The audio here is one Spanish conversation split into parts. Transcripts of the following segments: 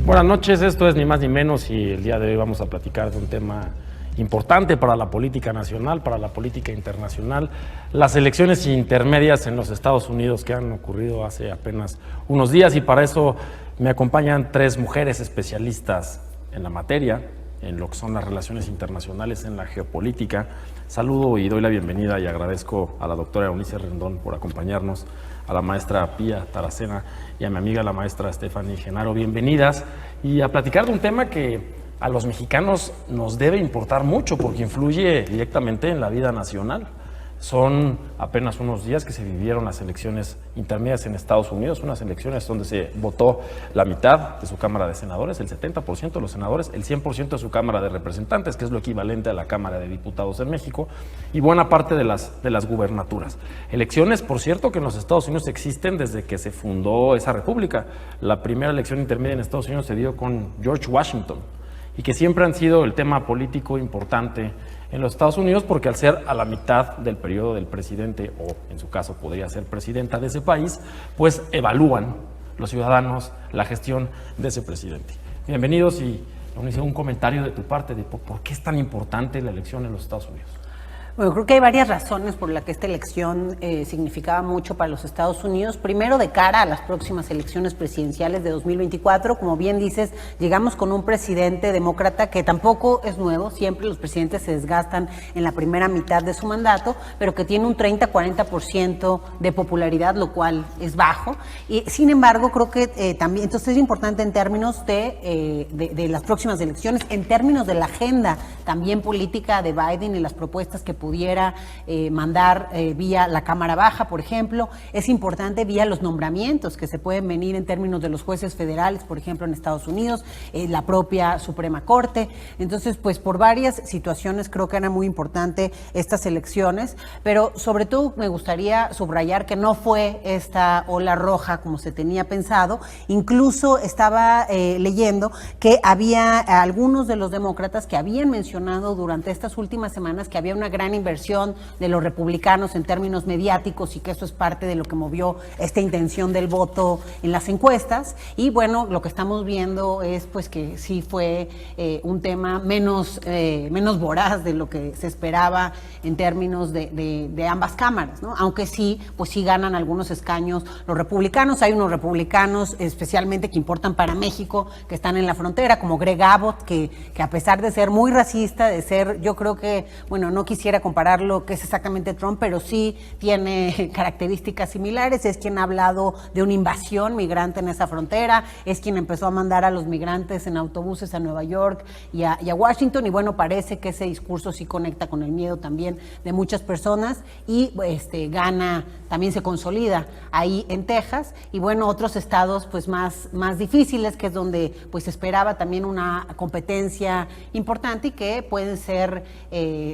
Buenas noches, esto es ni más ni menos y el día de hoy vamos a platicar de un tema importante para la política nacional, para la política internacional, las elecciones intermedias en los Estados Unidos que han ocurrido hace apenas unos días, y para eso me acompañan tres mujeres especialistas en la materia, en lo que son las relaciones internacionales, en la geopolítica. Saludo y doy la bienvenida y agradezco a la doctora Eunice Rendón por acompañarnos, a la maestra Pía Taracena y a mi amiga la maestra Stephanie Genaro. Bienvenidas y a platicar de un tema que a los mexicanos nos debe importar mucho porque influye directamente en la vida nacional. Son apenas unos días que se vivieron las elecciones intermedias en Estados Unidos, unas elecciones donde se votó la mitad de su Cámara de Senadores, el 70% de los senadores, el 100% de su Cámara de Representantes, que es lo equivalente a la Cámara de Diputados en México, y buena parte de las gubernaturas. Elecciones, por cierto, que en los Estados Unidos existen desde que se fundó esa república. La primera elección intermedia en Estados Unidos se dio con George Washington, y que siempre han sido el tema político importante en los Estados Unidos, porque al ser a la mitad del periodo del presidente, o en su caso podría ser presidenta de ese país, pues evalúan los ciudadanos la gestión de ese presidente. Bienvenidos y un comentario de tu parte de por qué es tan importante la elección en los Estados Unidos. Bueno, creo que hay varias razones por las que esta elección significaba mucho para los Estados Unidos. Primero, de cara a las próximas elecciones presidenciales de 2024, como bien dices, llegamos con un presidente demócrata que tampoco es nuevo, siempre los presidentes se desgastan en la primera mitad de su mandato, pero que tiene un 30-40% de popularidad, lo cual es bajo. Y sin embargo, creo que también, entonces es importante en términos de las próximas elecciones, en términos de la agenda también política de Biden y las propuestas que pudiera mandar vía la Cámara Baja, por ejemplo. Es importante vía los nombramientos que se pueden venir en términos de los jueces federales, por ejemplo, en Estados Unidos, la propia Suprema Corte. Entonces, pues por varias situaciones creo que era muy importante estas elecciones, pero sobre todo me gustaría subrayar que no fue esta ola roja como se tenía pensado. Incluso estaba leyendo que había algunos de los demócratas que habían mencionado durante estas últimas semanas que había una gran inversión de los republicanos en términos mediáticos y que eso es parte de lo que movió esta intención del voto en las encuestas. Y bueno, lo que estamos viendo es pues que sí fue un tema menos voraz de lo que se esperaba en términos de ambas cámaras, ¿no? Aunque sí, pues sí ganan algunos escaños los republicanos. Hay unos republicanos especialmente que importan para México, que están en la frontera, como Greg Abbott, que a pesar de ser muy racista, de ser, yo creo que, bueno, no quisiera compararlo que es exactamente Trump, pero sí tiene características similares. Es quien ha hablado de una invasión migrante en esa frontera, es quien empezó a mandar a los migrantes en autobuses a Nueva York y a Washington, y bueno, parece que ese discurso sí conecta con el miedo también de muchas personas, y gana, también se consolida ahí en Texas, y bueno, otros estados pues más difíciles, que es donde pues se esperaba también una competencia importante y que pueden ser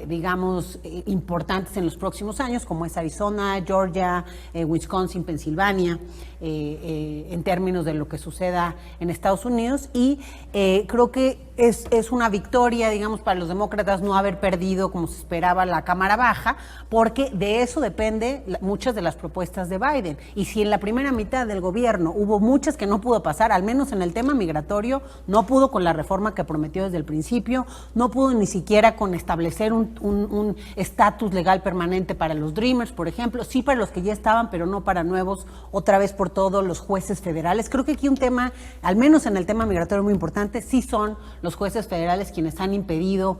digamos importantes en los próximos años, como es Arizona, Georgia, Wisconsin, Pensilvania, en términos de lo que suceda en Estados Unidos. Y creo que es una victoria, digamos, para los demócratas no haber perdido como se esperaba la Cámara Baja, porque de eso depende muchas de las propuestas de Biden. Y si en la primera mitad del gobierno hubo muchas que no pudo pasar, al menos en el tema migratorio, no pudo con la reforma que prometió desde el principio, no pudo ni siquiera con establecer un estatus legal permanente para los Dreamers, por ejemplo, sí para los que ya estaban, pero no para nuevos, otra vez por todos los jueces federales. Creo que aquí un tema, al menos en el tema migratorio muy importante, sí son los jueces federales quienes han impedido,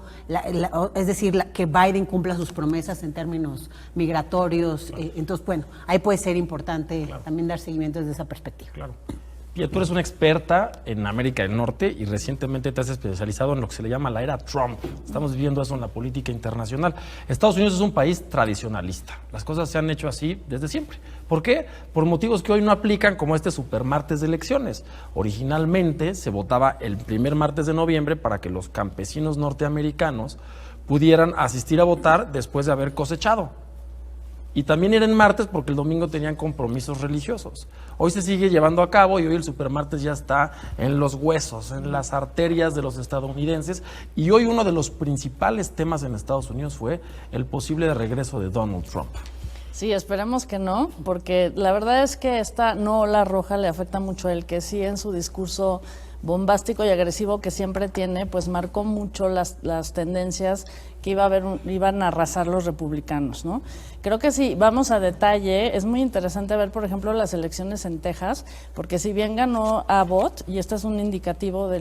es decir, que Biden cumpla sus promesas en términos migratorios. Entonces, bueno, ahí puede ser importante también dar seguimiento desde esa perspectiva. Claro. Pía, tú eres una experta en América del Norte y recientemente te has especializado en lo que se le llama la era Trump. Estamos viviendo eso en la política internacional. Estados Unidos es un país tradicionalista. Las cosas se han hecho así desde siempre. ¿Por qué? Por motivos que hoy no aplican, como este supermartes de elecciones. Originalmente se votaba el primer martes de noviembre para que los campesinos norteamericanos pudieran asistir a votar después de haber cosechado. Y también era en martes porque el domingo tenían compromisos religiosos. Hoy se sigue llevando a cabo y hoy el supermartes ya está en los huesos, en las arterias de los estadounidenses. Y hoy uno de los principales temas en Estados Unidos fue el posible regreso de Donald Trump. Sí, esperemos que no, porque la verdad es que esta no ola roja le afecta mucho a él, que sí en su discurso bombástico y agresivo que siempre tiene, pues marcó mucho las tendencias que iban a arrasar los republicanos, ¿no? Creo que si vamos a detalle, es muy interesante ver, por ejemplo, las elecciones en Texas, porque si bien ganó Abbott, y este es un indicativo de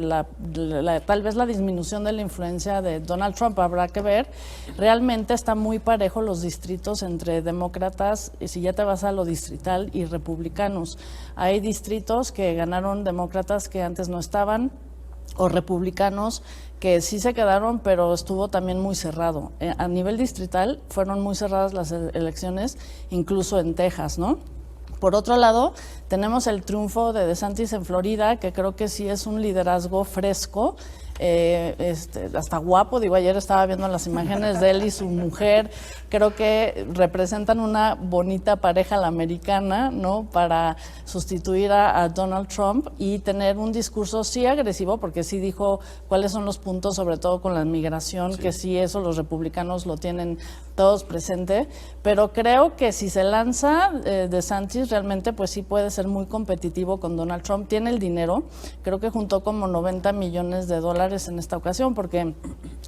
tal vez la disminución de la influencia de Donald Trump, habrá que ver, realmente está muy parejo los distritos entre demócratas, y si ya te vas a lo distrital, y republicanos. Hay distritos que ganaron demócratas que antes no estaban, o republicanos que sí se quedaron, pero estuvo también muy cerrado. A nivel distrital fueron muy cerradas las elecciones, incluso en Texas, ¿no? Por otro lado, tenemos el triunfo de DeSantis en Florida, que creo que sí es un liderazgo fresco, hasta guapo. Digo, ayer estaba viendo las imágenes de él y su mujer. Creo que representan una bonita pareja a la americana, ¿no? Para sustituir a Donald Trump y tener un discurso sí agresivo, porque sí dijo cuáles son los puntos, sobre todo con la migración, sí, que sí eso los republicanos lo tienen todos presente, pero creo que si se lanza DeSantis realmente pues sí puede ser muy competitivo con Donald Trump. Tiene el dinero, creo que juntó como $90 millones en esta ocasión, porque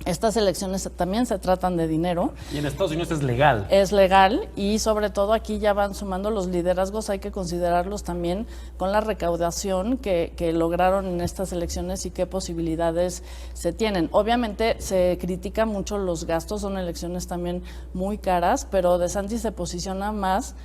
estas elecciones también se tratan de dinero. Y en Estados Unidos es legal. Es legal, y sobre todo aquí ya van sumando los liderazgos, hay que considerarlos también con la recaudación que lograron en estas elecciones y qué posibilidades se tienen. Obviamente se critica mucho los gastos, son elecciones también muy caras, pero DeSantis se posiciona más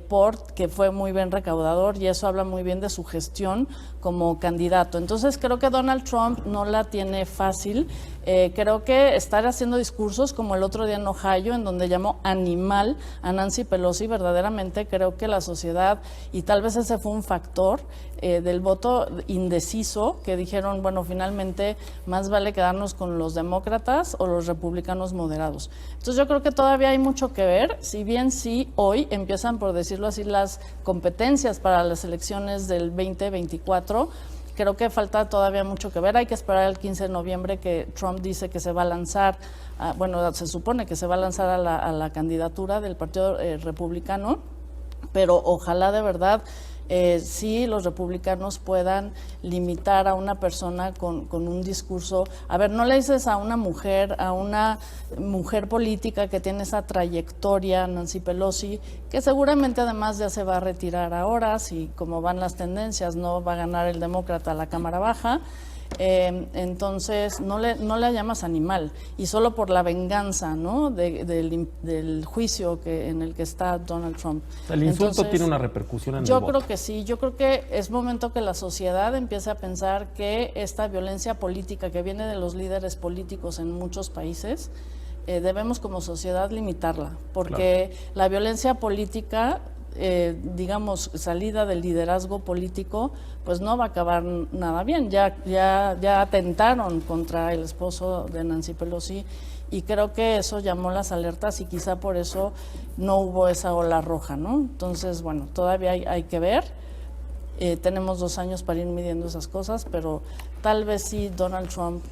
porque fue muy bien recaudador, y eso habla muy bien de su gestión como candidato. Entonces creo que Donald Trump no la tiene fácil. Creo que estar haciendo discursos como el otro día en Ohio, en donde llamó animal a Nancy Pelosi, verdaderamente creo que la sociedad, y tal vez ese fue un factor del voto indeciso, que dijeron, bueno, finalmente más vale quedarnos con los demócratas o los republicanos moderados. Entonces yo creo que todavía hay mucho que ver, si bien sí hoy empiezan, por decirlo así, las competencias para las elecciones del 2024, creo que falta todavía mucho que ver. Hay que esperar el 15 de noviembre que Trump dice que se va a lanzar, se supone que se va a lanzar a la candidatura del Partido Republicano, pero ojalá de verdad sí los republicanos puedan limitar a una persona con un discurso. A ver, no le dices a una mujer política que tiene esa trayectoria, Nancy Pelosi, que seguramente además ya se va a retirar ahora, si como van las tendencias no va a ganar el demócrata a la Cámara Baja. Entonces no le llamas animal, y solo por la venganza, ¿no? del juicio en el que está Donald Trump. El insulto tiene una repercusión en el voto. Yo creo que sí, yo creo que es momento que la sociedad empiece a pensar que esta violencia política que viene de los líderes políticos en muchos países, debemos como sociedad limitarla, porque claro, la violencia política, digamos, salida del liderazgo político, pues no va a acabar nada bien. Ya atentaron contra el esposo de Nancy Pelosi, y creo que eso llamó las alertas, y quizá por eso no hubo esa ola roja, ¿no? Entonces, bueno, todavía hay que ver. Tenemos 2 años para ir midiendo esas cosas, pero tal vez sí Donald Trump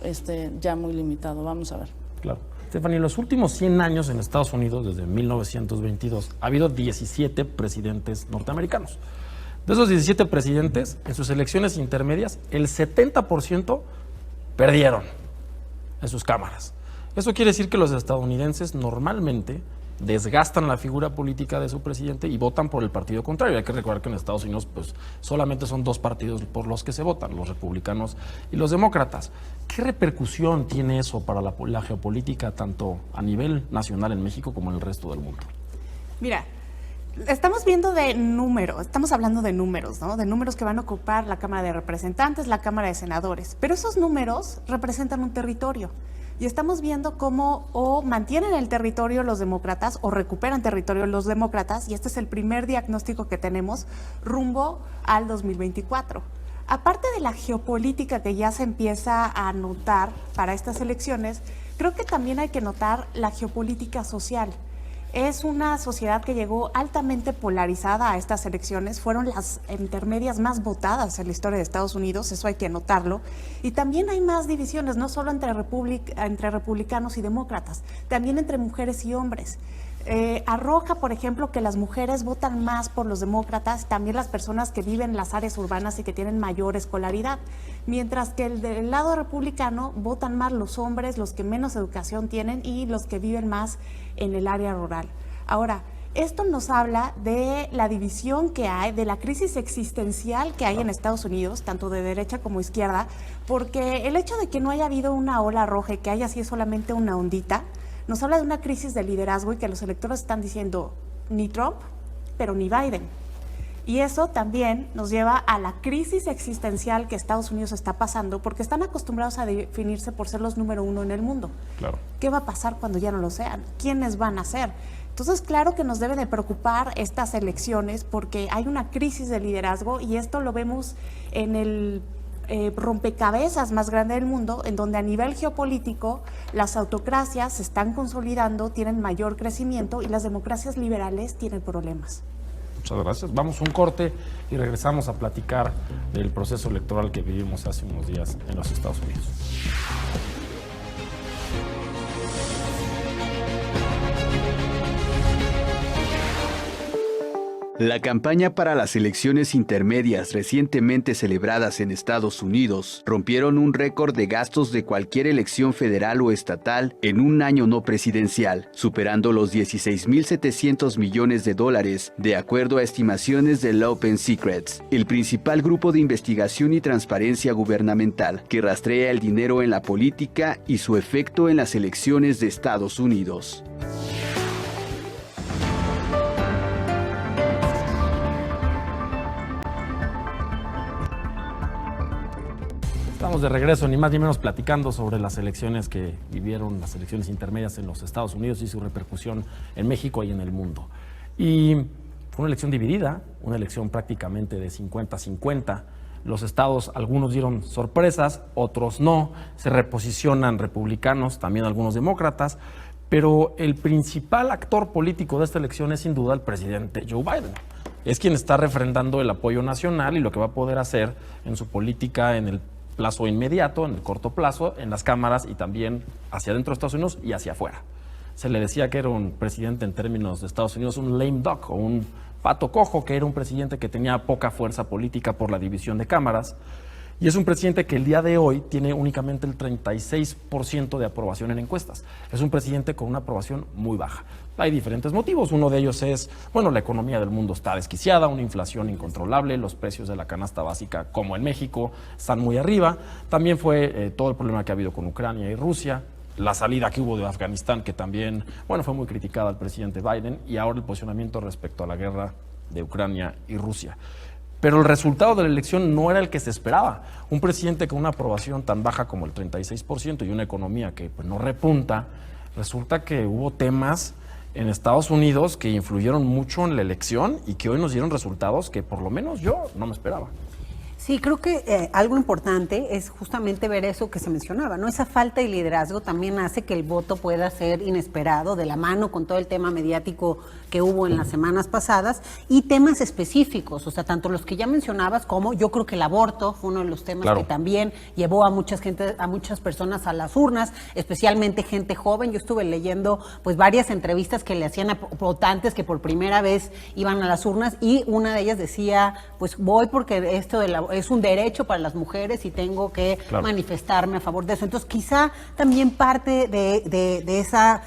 ya muy limitado. Vamos a ver. Claro. Stephanie, en los últimos 100 años en Estados Unidos, desde 1922, ha habido 17 presidentes norteamericanos. De esos 17 presidentes, en sus elecciones intermedias, el 70% perdieron en sus cámaras. Eso quiere decir que los estadounidenses normalmente desgastan la figura política de su presidente y votan por el partido contrario. Hay que recordar que en Estados Unidos pues, solamente son 2 partidos por los que se votan, los republicanos y los demócratas. ¿Qué repercusión tiene eso para la geopolítica, tanto a nivel nacional en México como en el resto del mundo? Mira, estamos hablando de números, ¿no? De números que van a ocupar la Cámara de Representantes, la Cámara de Senadores, pero esos números representan un territorio. Y estamos viendo cómo o mantienen el territorio los demócratas o recuperan territorio los demócratas, y este es el primer diagnóstico que tenemos rumbo al 2024. Aparte de la geopolítica que ya se empieza a notar para estas elecciones, creo que también hay que notar la geopolítica social. Es una sociedad que llegó altamente polarizada a estas elecciones, fueron las intermedias más votadas en la historia de Estados Unidos, eso hay que notarlo, y también hay más divisiones, no solo entre republicanos y demócratas, también entre mujeres y hombres. arroja, por ejemplo, que las mujeres votan más por los demócratas, también las personas que viven en las áreas urbanas y que tienen mayor escolaridad, mientras que del lado republicano votan más los hombres, los que menos educación tienen y los que viven más en el área rural. Ahora, esto nos habla de la división que hay, de la crisis existencial que hay en Estados Unidos, tanto de derecha como izquierda, porque el hecho de que no haya habido una ola roja y que haya sido solamente una ondita, nos habla de una crisis de liderazgo y que los electores están diciendo ni Trump, pero ni Biden. Y eso también nos lleva a la crisis existencial que Estados Unidos está pasando porque están acostumbrados a definirse por ser los número uno en el mundo. Claro. ¿Qué va a pasar cuando ya no lo sean? ¿Quiénes van a ser? Entonces, claro que nos debe de preocupar estas elecciones porque hay una crisis de liderazgo y esto lo vemos en el rompecabezas más grande del mundo, en donde a nivel geopolítico las autocracias se están consolidando, tienen mayor crecimiento y las democracias liberales tienen problemas. Muchas gracias. Vamos a un corte y regresamos a platicar del proceso electoral que vivimos hace unos días en los Estados Unidos. La campaña para las elecciones intermedias recientemente celebradas en Estados Unidos rompieron un récord de gastos de cualquier elección federal o estatal en un año no presidencial, superando los $16.700 millones de acuerdo a estimaciones de Open Secrets, el principal grupo de investigación y transparencia gubernamental que rastrea el dinero en la política y su efecto en las elecciones de Estados Unidos. Estamos de regreso, ni más ni menos platicando sobre las elecciones que vivieron, las elecciones intermedias en los Estados Unidos y su repercusión en México y en el mundo. Y fue una elección dividida, una elección prácticamente de 50-50. Los estados, algunos dieron sorpresas, otros no. Se reposicionan republicanos, también algunos demócratas. Pero el principal actor político de esta elección es sin duda el presidente Joe Biden. Es quien está refrendando el apoyo nacional y lo que va a poder hacer en su política en el plazo inmediato, en el corto plazo, en las cámaras y también hacia adentro de Estados Unidos y hacia afuera. Se le decía que era un presidente en términos de Estados Unidos, un lame duck o un pato cojo, que era un presidente que tenía poca fuerza política por la división de cámaras. Y es un presidente que el día de hoy tiene únicamente el 36% de aprobación en encuestas. Es un presidente con una aprobación muy baja. Hay diferentes motivos. Uno de ellos es, bueno, la economía del mundo está desquiciada, una inflación incontrolable, los precios de la canasta básica, como en México, están muy arriba. También fue todo el problema que ha habido con Ucrania y Rusia, la salida que hubo de Afganistán, que también, bueno, fue muy criticada al presidente Biden, y ahora el posicionamiento respecto a la guerra de Ucrania y Rusia. Pero el resultado de la elección no era el que se esperaba. Un presidente con una aprobación tan baja como el 36% y una economía que pues, no repunta, resulta que hubo temas en Estados Unidos que influyeron mucho en la elección y que hoy nos dieron resultados que por lo menos yo no me esperaba. Sí, creo que algo importante es justamente ver eso que se mencionaba, ¿no? Esa falta de liderazgo también hace que el voto pueda ser inesperado, de la mano con todo el tema mediático que hubo en las semanas pasadas y temas específicos, o sea, tanto los que ya mencionabas como yo creo que el aborto fue uno de los temas que también llevó a muchas personas a las urnas, especialmente gente joven. Yo estuve leyendo pues varias entrevistas que le hacían a votantes que por primera vez iban a las urnas y una de ellas decía, pues voy porque esto es un derecho para las mujeres y tengo que manifestarme a favor de eso. Entonces, quizá también parte de esa,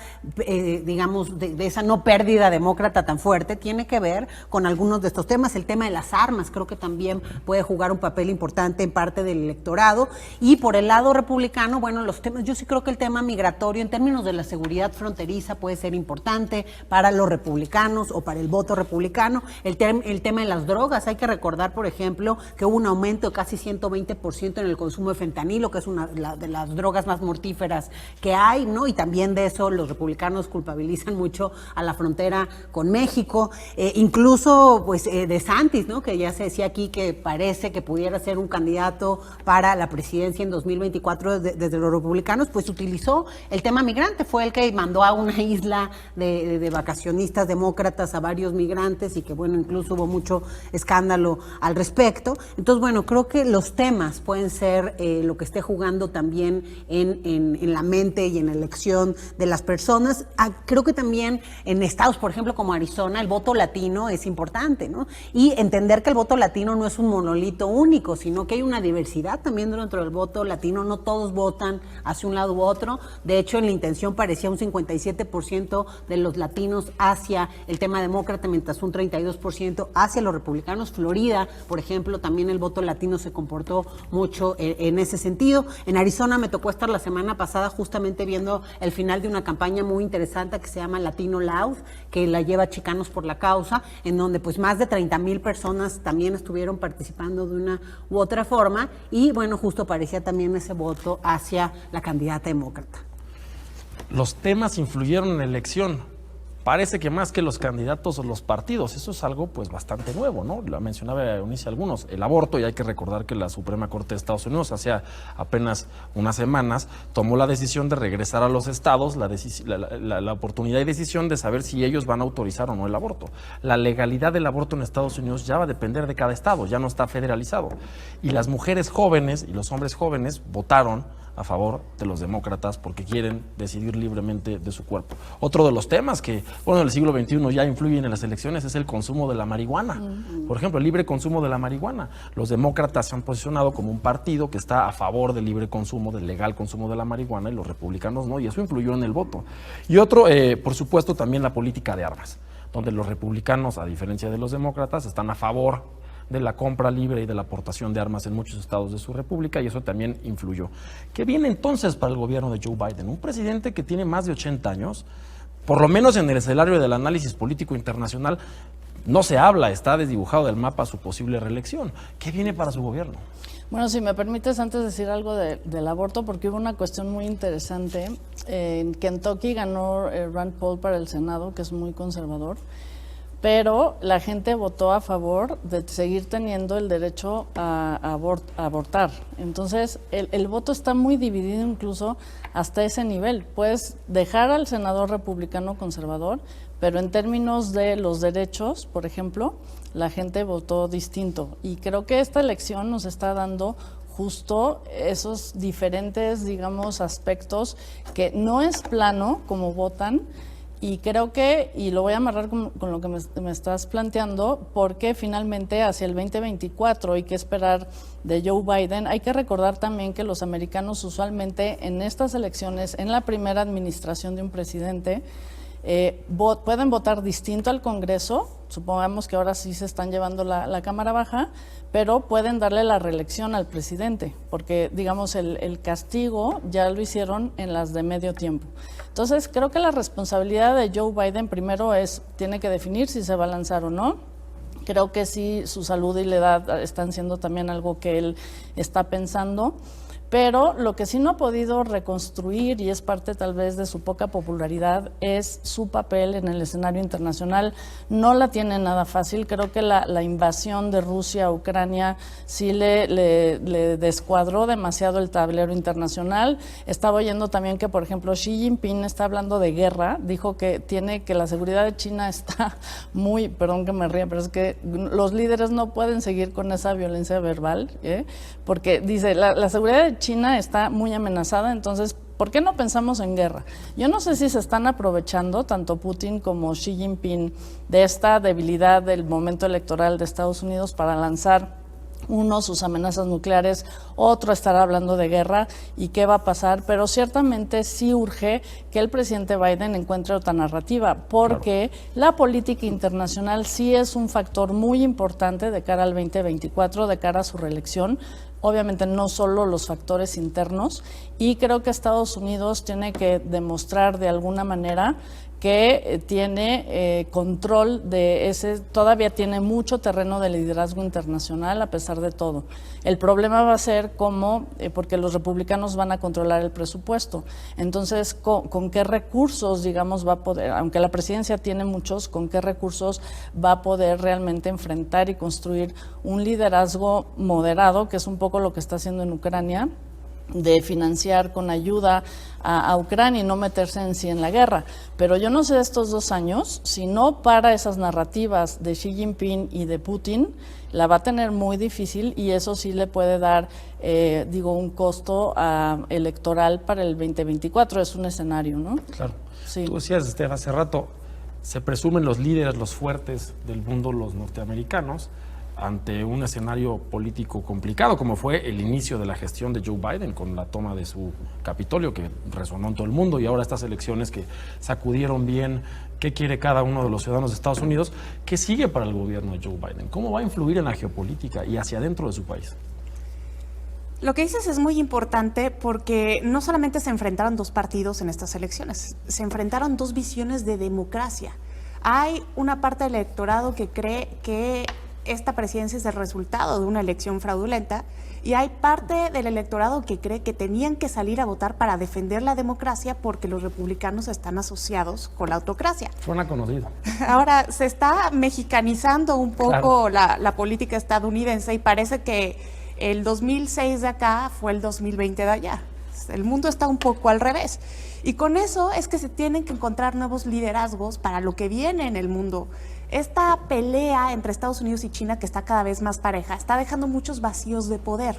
digamos, de esa no pérdida demócrata tan fuerte tiene que ver con algunos de estos temas. El tema de las armas creo que también puede jugar un papel importante en parte del electorado. Y por el lado republicano, bueno, los temas, yo sí creo que el tema migratorio en términos de la seguridad fronteriza puede ser importante para los republicanos o para el voto republicano. El tema de las drogas, hay que recordar, por ejemplo, que hubo un aumento de casi 120% en el consumo de fentanilo, que es una de las drogas más mortíferas que hay, ¿no? Y también de eso los republicanos culpabilizan mucho a la frontera con México. Incluso, pues, DeSantis, ¿no? Que ya se decía aquí que parece que pudiera ser un candidato para la presidencia en 2024 desde los republicanos, pues utilizó el tema migrante. Fue el que mandó a una isla de vacacionistas demócratas a varios migrantes y que, bueno, incluso hubo mucho escándalo al respecto. Entonces, pues bueno, creo que los temas pueden ser lo que esté jugando también en la mente y en la elección de las personas. Creo que también en estados, por ejemplo, como Arizona, el voto latino es importante, ¿no? Y entender que el voto latino no es un monolito único, sino que hay una diversidad también dentro del voto latino. No todos votan hacia un lado u otro. De hecho, en la intención parecía un 57% de los latinos hacia el tema demócrata, mientras un 32% hacia los republicanos. Florida, por ejemplo, también el voto latino se comportó mucho en ese sentido. En Arizona me tocó estar la semana pasada justamente viendo el final de una campaña muy interesante que se llama Latino Loud, que la lleva Chicanos por la Causa, en donde pues más de 30,000 personas también estuvieron participando de una u otra forma, y bueno, justo parecía también ese voto hacia la candidata demócrata. Los temas influyeron en la elección. Parece que más que los candidatos o los partidos. Eso es algo pues bastante nuevo, ¿no? La mencionaba Eunice algunos. El aborto, y hay que recordar que la Suprema Corte de Estados Unidos hace apenas unas semanas tomó la decisión de regresar a los estados la oportunidad y decisión de saber si ellos van a autorizar o no el aborto. La legalidad del aborto en Estados Unidos ya va a depender de cada estado, ya no está federalizado. Y las mujeres jóvenes y los hombres jóvenes votaron a favor de los demócratas porque quieren decidir libremente de su cuerpo. Otro de los temas que, bueno, en el siglo XXI ya influyen en las elecciones es el consumo de la marihuana. Por ejemplo, el libre consumo de la marihuana. Los demócratas se han posicionado como un partido que está a favor del libre consumo, del legal consumo de la marihuana, y los republicanos no, y eso influyó en el voto. Y otro, por supuesto, también la política de armas, donde los republicanos, a diferencia de los demócratas, están a favor de la compra libre y de la aportación de armas en muchos estados de su república, y eso también influyó. ¿Qué viene entonces para el gobierno de Joe Biden? Un presidente que tiene más de 80 años, por lo menos en el escenario del análisis político internacional, no se habla, está desdibujado del mapa su posible reelección. ¿Qué viene para su gobierno? Bueno, si me permites antes decir algo del aborto, porque hubo una cuestión muy interesante. En Kentucky ganó Rand Paul para el Senado, que es muy conservador, pero la gente votó a favor de seguir teniendo el derecho a abortar. Entonces, el voto está muy dividido incluso hasta ese nivel. Puedes dejar al senador republicano conservador, pero en términos de los derechos, por ejemplo, la gente votó distinto. Y creo que esta elección nos está dando justo esos diferentes, digamos, aspectos que no es plano como votan. Y creo que, y lo voy a amarrar con lo que me estás planteando, porque finalmente hacia el 2024 hay que esperar de Joe Biden. Hay que recordar también que los americanos usualmente en estas elecciones, en la primera administración de un presidente, pueden votar distinto al Congreso. Supongamos que ahora sí se están llevando la Cámara Baja, pero pueden darle la reelección al presidente, porque digamos el castigo ya lo hicieron en las de medio tiempo. Entonces creo que la responsabilidad de Joe Biden primero tiene que definir si se va a lanzar o no. Creo que sí, su salud y la edad están siendo también algo que él está pensando. Pero lo que sí no ha podido reconstruir, y es parte tal vez de su poca popularidad, es su papel en el escenario internacional. No la tiene nada fácil. Creo que la invasión de Rusia a Ucrania sí le descuadró demasiado el tablero internacional. Estaba oyendo también que, por ejemplo, Xi Jinping está hablando de guerra. Dijo que la seguridad de China está muy, perdón que me ría, pero es que los líderes no pueden seguir con esa violencia verbal, porque dice, la seguridad de China está muy amenazada, entonces, ¿por qué no pensamos en guerra? Yo no sé si se están aprovechando, tanto Putin como Xi Jinping, de esta debilidad del momento electoral de Estados Unidos para lanzar sus amenazas nucleares, otro estará hablando de guerra y qué va a pasar, pero ciertamente sí urge que el presidente Biden encuentre otra narrativa, porque la política internacional sí es un factor muy importante de cara al 2024, de cara a su reelección. Obviamente no solo los factores internos, y creo que Estados Unidos tiene que demostrar de alguna manera que tiene control de todavía tiene mucho terreno de liderazgo internacional a pesar de todo. El problema va a ser cómo, porque los republicanos van a controlar el presupuesto. Entonces, ¿con qué recursos, digamos, va a poder, aunque la presidencia tiene muchos, con qué recursos va a poder realmente enfrentar y construir un liderazgo moderado, que es un poco lo que está haciendo en Ucrania, de financiar con ayuda a Ucrania y no meterse en sí en la guerra. Pero yo no sé estos 2 años, si no para esas narrativas de Xi Jinping y de Putin, la va a tener muy difícil y eso sí le puede dar, un costo electoral para el 2024. Es un escenario, ¿no? Claro. Sí. Tú decías, Esther, hace rato, se presumen los líderes, los fuertes del mundo, los norteamericanos, ante un escenario político complicado, como fue el inicio de la gestión de Joe Biden con la toma de su Capitolio, que resonó en todo el mundo, y ahora estas elecciones que sacudieron bien qué quiere cada uno de los ciudadanos de Estados Unidos. ¿Qué sigue para el gobierno de Joe Biden? ¿Cómo va a influir en la geopolítica y hacia adentro de su país? Lo que dices es muy importante porque no solamente se enfrentaron 2 partidos en estas elecciones, se enfrentaron 2 visiones de democracia. Hay una parte del electorado que cree que esta presidencia es el resultado de una elección fraudulenta y hay parte del electorado que cree que tenían que salir a votar para defender la democracia porque los republicanos están asociados con la autocracia. Suena conocido. Ahora se está mexicanizando un poco la política estadounidense y parece que el 2006 de acá fue el 2020 de allá. El mundo está un poco al revés. Y con eso es que se tienen que encontrar nuevos liderazgos para lo que viene en el mundo. Esta pelea entre Estados Unidos y China, que está cada vez más pareja, está dejando muchos vacíos de poder.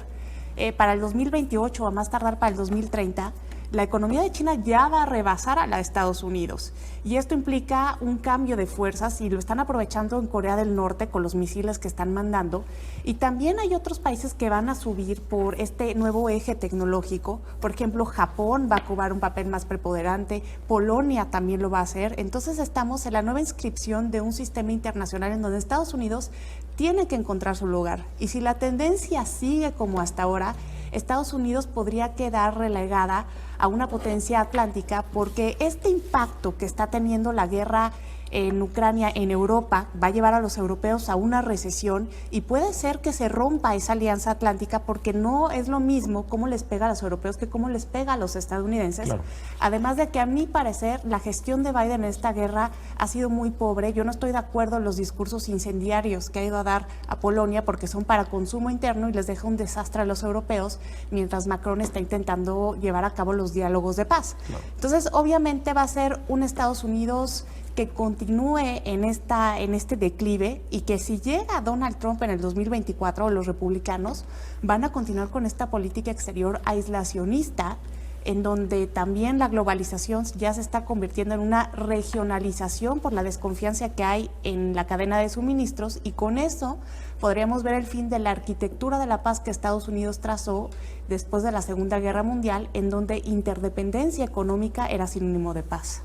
Para el 2028 o a más tardar para el 2030, la economía de China ya va a rebasar a la de Estados Unidos. Y esto implica un cambio de fuerzas y lo están aprovechando en Corea del Norte con los misiles que están mandando. Y también hay otros países que van a subir por este nuevo eje tecnológico. Por ejemplo, Japón va a cobrar un papel más preponderante, Polonia también lo va a hacer. Entonces estamos en la nueva inscripción de un sistema internacional en donde Estados Unidos tiene que encontrar su lugar. Y si la tendencia sigue como hasta ahora, Estados Unidos podría quedar relegada a una potencia atlántica porque este impacto que está teniendo la guerra en Ucrania, en Europa, va a llevar a los europeos a una recesión y puede ser que se rompa esa alianza atlántica porque no es lo mismo cómo les pega a los europeos que cómo les pega a los estadounidenses. Claro. Además de que a mi parecer la gestión de Biden en esta guerra ha sido muy pobre. Yo no estoy de acuerdo en los discursos incendiarios que ha ido a dar a Polonia porque son para consumo interno y les deja un desastre a los europeos mientras Macron está intentando llevar a cabo los diálogos de paz. Claro. Entonces, obviamente va a ser un Estados Unidos que continúe en este declive y que si llega Donald Trump en el 2024, los republicanos van a continuar con esta política exterior aislacionista, en donde también la globalización ya se está convirtiendo en una regionalización por la desconfianza que hay en la cadena de suministros y con eso podríamos ver el fin de la arquitectura de la paz que Estados Unidos trazó después de la Segunda Guerra Mundial, en donde interdependencia económica era sinónimo de paz.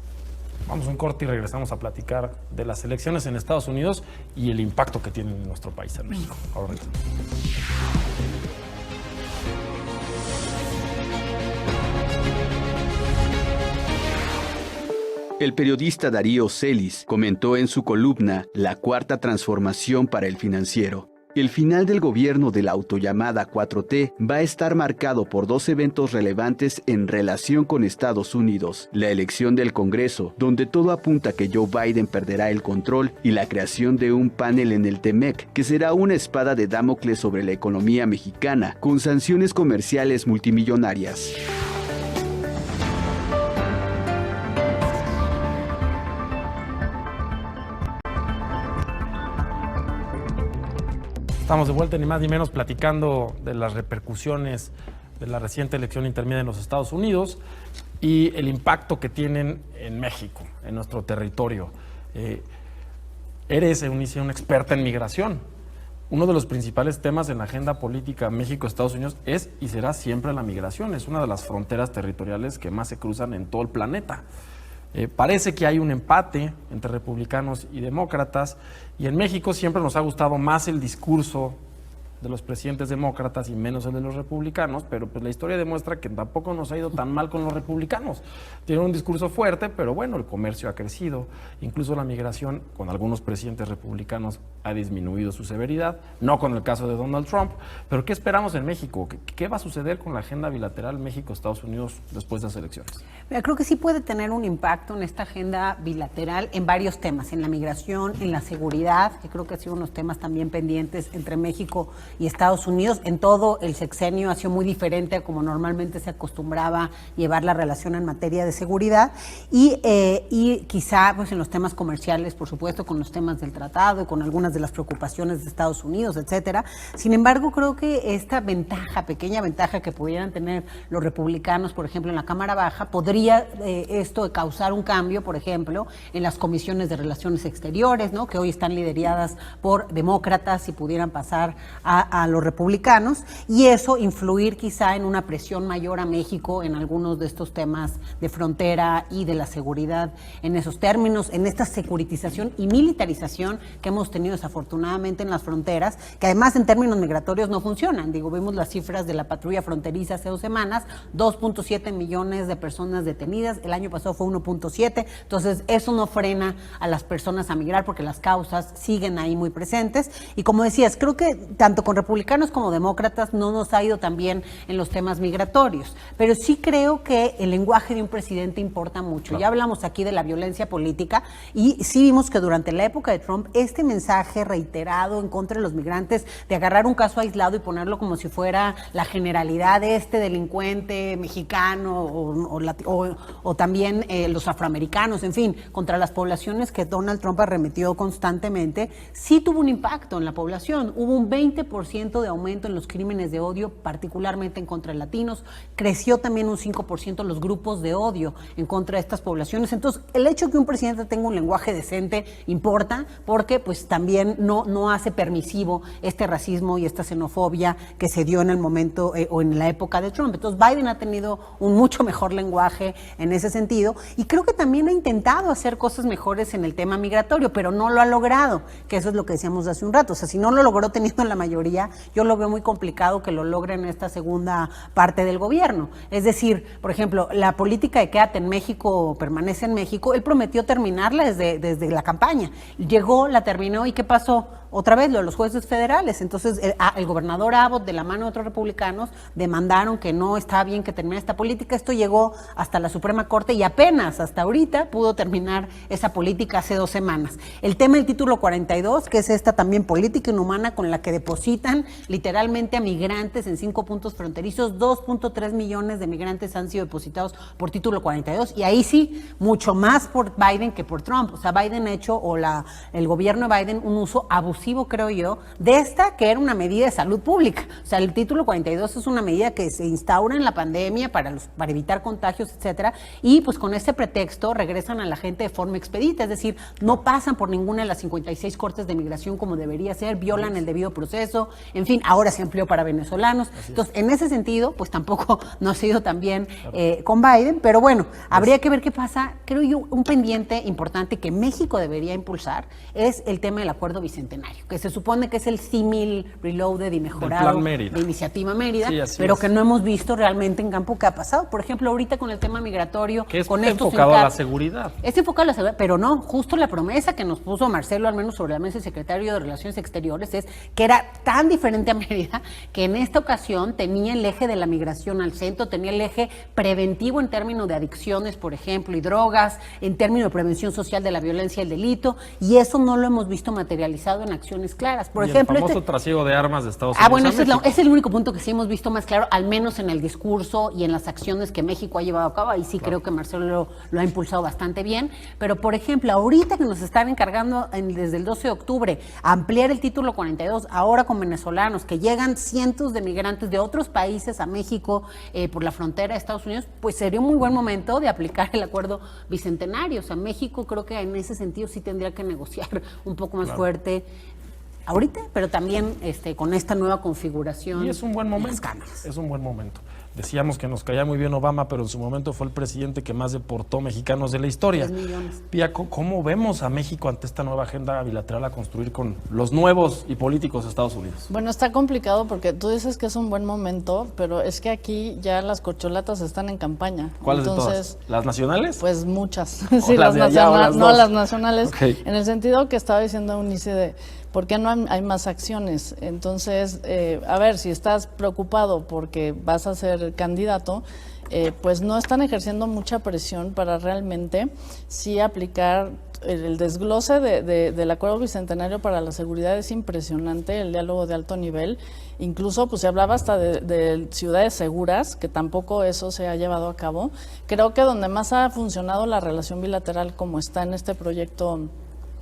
Vamos a un corte y regresamos a platicar de las elecciones en Estados Unidos y el impacto que tienen en nuestro país, en México. Ahora regresamos. El periodista Darío Celis comentó en su columna La Cuarta Transformación para el Financiero. El final del gobierno de la autollamada 4T va a estar marcado por 2 eventos relevantes en relación con Estados Unidos: la elección del Congreso, donde todo apunta que Joe Biden perderá el control, y la creación de un panel en el TEMEC, que será una espada de Damocles sobre la economía mexicana, con sanciones comerciales multimillonarias. Estamos de vuelta, ni más ni menos, platicando de las repercusiones de la reciente elección intermedia en los Estados Unidos y el impacto que tienen en México, en nuestro territorio. Eres, Eunice, una experta en migración. Uno de los principales temas en la agenda política México-Estados Unidos es y será siempre la migración. Es una de las fronteras territoriales que más se cruzan en todo el planeta. Parece que hay un empate entre republicanos y demócratas, y en México siempre nos ha gustado más el discurso de los presidentes demócratas y menos el de los republicanos, pero pues la historia demuestra que tampoco nos ha ido tan mal con los republicanos. Tienen un discurso fuerte, pero bueno, el comercio ha crecido, incluso la migración con algunos presidentes republicanos ha disminuido su severidad, no con el caso de Donald Trump, pero ¿qué esperamos en México? ¿Qué va a suceder con la agenda bilateral México-Estados Unidos después de las elecciones? Mira, creo que sí puede tener un impacto en esta agenda bilateral en varios temas, en la migración, en la seguridad, que creo que ha sido unos temas también pendientes entre México y Estados Unidos. En todo el sexenio ha sido muy diferente a como normalmente se acostumbraba llevar la relación en materia de seguridad y quizá pues en los temas comerciales, por supuesto, con los temas del tratado y con algunas de las preocupaciones de Estados Unidos, etcétera. Sin embargo, creo que esta pequeña ventaja que pudieran tener los republicanos, por ejemplo, en la Cámara Baja, podría esto causar un cambio, por ejemplo, en las comisiones de relaciones exteriores, ¿no? Que hoy están lideradas por demócratas y pudieran pasar a los republicanos, y eso influir quizá en una presión mayor a México en algunos de estos temas de frontera y de la seguridad en esos términos, en esta securitización y militarización que hemos tenido desafortunadamente en las fronteras, que además en términos migratorios no funcionan. Digo, vimos las cifras de la patrulla fronteriza hace 2 semanas, 2.7 millones de personas detenidas, el año pasado fue 1.7, entonces eso no frena a las personas a migrar porque las causas siguen ahí muy presentes. Y como decías, creo que tanto con republicanos como demócratas no nos ha ido tan bien en los temas migratorios, pero sí creo que el lenguaje de un presidente importa mucho. Claro. Ya hablamos aquí de la violencia política y sí vimos que durante la época de Trump este mensaje reiterado en contra de los migrantes, de agarrar un caso aislado y ponerlo como si fuera la generalidad de este delincuente mexicano o también los afroamericanos, en fin, contra las poblaciones que Donald Trump arremetió constantemente, sí tuvo un impacto en la población. Hubo un 20% de aumento en los crímenes de odio, particularmente en contra de latinos. Creció también un 5% los grupos de odio en contra de estas poblaciones. Entonces, el hecho de que un presidente tenga un lenguaje decente importa, porque pues también no hace permisivo este racismo y esta xenofobia que se dio en el momento o en la época de Trump. Entonces, Biden ha tenido un mucho mejor lenguaje en ese sentido, y creo que también ha intentado hacer cosas mejores en el tema migratorio, pero no lo ha logrado, que eso es lo que decíamos hace un rato. O sea, si no lo logró teniendo la mayoría, yo lo veo muy complicado que lo logre en esta segunda parte del gobierno. Es decir, por ejemplo, la política de quédate en México, permanece en México, él prometió terminarla desde la campaña. Llegó, la terminó, ¿y qué pasó? Otra vez lo de los jueces federales. Entonces el gobernador Abbott, de la mano de otros republicanos, demandaron que no estaba bien que terminara esta política. Esto llegó hasta la Suprema Corte y apenas hasta ahorita pudo terminar esa política hace 2 semanas. El tema del título 42, que es esta también política inhumana con la que depositan literalmente a migrantes en 5 puntos fronterizos. 2.3 millones de migrantes han sido depositados por título 42, y ahí sí, mucho más por Biden que por Trump. O sea, Biden ha hecho, el gobierno de Biden, un uso abusivo, creo yo, de esta que era una medida de salud pública. O sea, el título 42 es una medida que se instaura en la pandemia para evitar contagios, etcétera, y pues con ese pretexto regresan a la gente de forma expedita, es decir, no pasan por ninguna de las 56 cortes de migración como debería ser, violan el debido proceso, en fin, ahora se amplió para venezolanos. Entonces, en ese sentido, pues tampoco no ha sido tan bien con Biden, pero bueno, habría que ver qué pasa. Creo yo, un pendiente importante que México debería impulsar es el tema del acuerdo bicentenario, que se supone que es el símil reloaded y mejorado de Iniciativa Mérida, sí, pero que no hemos visto realmente en campo qué ha pasado. Por ejemplo, ahorita con el tema migratorio, que es con enfocado a la seguridad. Es enfocado a la seguridad, pero no, justo la promesa que nos puso Marcelo, al menos sobre la mesa, el secretario de Relaciones Exteriores, es que era tan diferente a Mérida que en esta ocasión tenía el eje de la migración al centro, tenía el eje preventivo en términos de adicciones, por ejemplo, y drogas, en términos de prevención social de la violencia y el delito, y eso no lo hemos visto materializado en acciones claras. Por ejemplo, el famoso trasiego de armas de Estados Unidos. Bueno, ese es el único punto que sí hemos visto más claro, al menos en el discurso y en las acciones que México ha llevado a cabo. Ahí sí creo que Marcelo lo ha impulsado bastante bien. Pero, por ejemplo, ahorita que nos están encargando desde el 12 de octubre ampliar el título 42, ahora con venezolanos, que llegan cientos de migrantes de otros países a México por la frontera de Estados Unidos, pues sería un muy buen momento de aplicar el acuerdo bicentenario. O sea, México creo que en ese sentido sí tendría que negociar un poco más fuerte ahorita, pero también con esta nueva configuración. Y es un buen momento. Es un buen momento. Decíamos que nos caía muy bien Obama, pero en su momento fue el presidente que más deportó mexicanos de la historia. 3 millones. Pía, ¿cómo vemos a México ante esta nueva agenda bilateral a construir con los nuevos y políticos de Estados Unidos? Bueno, está complicado porque tú dices que es un buen momento, pero es que aquí ya las corcholatas están en campaña. ¿Cuáles de todas? ¿Las nacionales? Pues muchas. Sí, las nacionales. No, las nacionales. Okay. En el sentido que estaba diciendo Eunice ¿por qué no hay más acciones? Entonces, a ver, si estás preocupado porque vas a ser candidato, pues no están ejerciendo mucha presión para realmente sí aplicar el desglose del Acuerdo Bicentenario para la Seguridad. Es impresionante, el diálogo de alto nivel. Incluso pues se hablaba hasta de ciudades seguras, que tampoco eso se ha llevado a cabo. Creo que donde más ha funcionado la relación bilateral, como está en este proyecto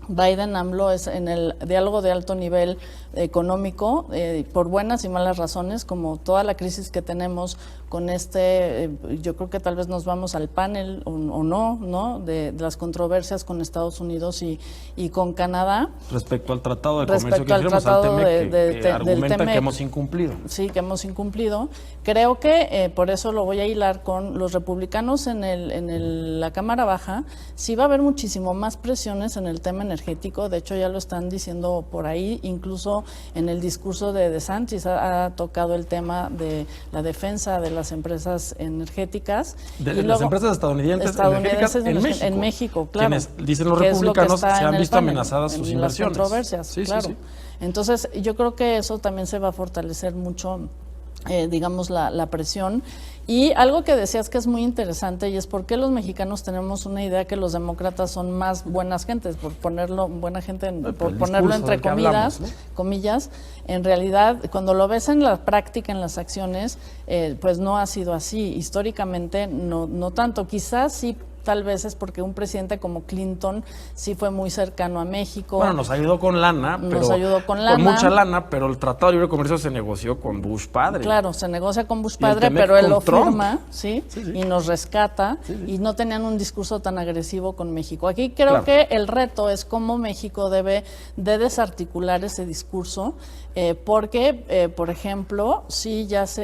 Biden-AMLO, es en el diálogo de alto nivel económico, por buenas y malas razones, como toda la crisis que tenemos con yo creo que tal vez nos vamos al panel o no, de las controversias con Estados Unidos y con Canadá. Respecto al Tratado de Comercio Respecto que al hicimos, tratado al TEMEC, del que argumenta TEMEC. que hemos incumplido. Sí, que hemos incumplido. Creo que por eso lo voy a hilar con los republicanos en la Cámara Baja. Sí va a haber muchísimo más presiones en el tema energético. De hecho, ya lo están diciendo por ahí. Incluso en el discurso de DeSantis ha tocado el tema de la defensa de las empresas energéticas. De las empresas estadounidenses energéticas en México, claro. Quienes dicen los republicanos se han visto amenazadas sus inversiones. Las controversias, sí, claro. Sí, sí. Entonces, yo creo que eso también se va a fortalecer mucho, digamos, la presión. Y algo que decías que es muy interesante, y es por qué los mexicanos tenemos una idea que los demócratas son más buenas gentes, por ponerlo entre comillas. En realidad, cuando lo ves en la práctica, en las acciones, pues no ha sido así. Históricamente no tanto. Quizás sí, tal vez es porque un presidente como Clinton sí fue muy cercano a México. Bueno, nos ayudó con lana, con mucha lana, pero el Tratado de Libre Comercio se negoció con Bush padre. Claro, se negocia con Bush padre, pero él lo firma, ¿sí? Y nos rescata, y no tenían un discurso tan agresivo con México. Aquí creo que el reto es cómo México debe de desarticular ese discurso, porque, por ejemplo,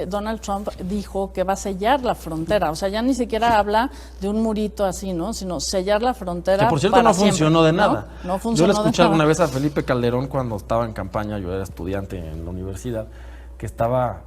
Donald Trump dijo que va a sellar la frontera, o sea, ya ni siquiera habla de un murito así, ¿no? Sino sellar la frontera. Que por cierto para no funcionó de nada. No funcionó. Yo le escuché alguna vez a Felipe Calderón cuando estaba en campaña, yo era estudiante en la universidad, que estaba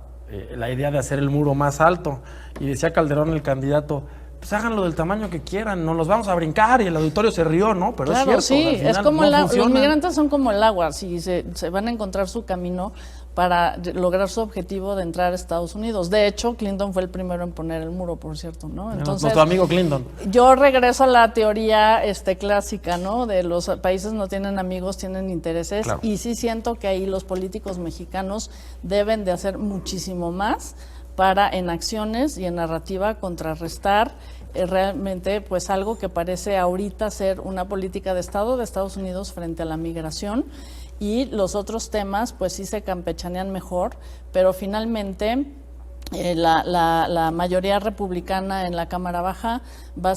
la idea de hacer el muro más alto, y decía Calderón, el candidato, pues háganlo del tamaño que quieran, nos los vamos a brincar, y el auditorio se rió, ¿no? Pero claro, es cierto. sí, es como los migrantes son como el agua, si se van a encontrar su camino para lograr su objetivo de entrar a Estados Unidos. De hecho, Clinton fue el primero en poner el muro, por cierto, ¿no? Entonces, nuestro amigo Clinton. Yo regreso a la teoría clásica, ¿no? De los países no tienen amigos, tienen intereses. Claro. Y sí siento que ahí los políticos mexicanos deben de hacer muchísimo más para, en acciones y en narrativa, contrarrestar realmente pues algo que parece ahorita ser una política de Estado de Estados Unidos frente a la migración, y los otros temas pues sí se campechanean mejor, pero finalmente la mayoría republicana en la Cámara Baja va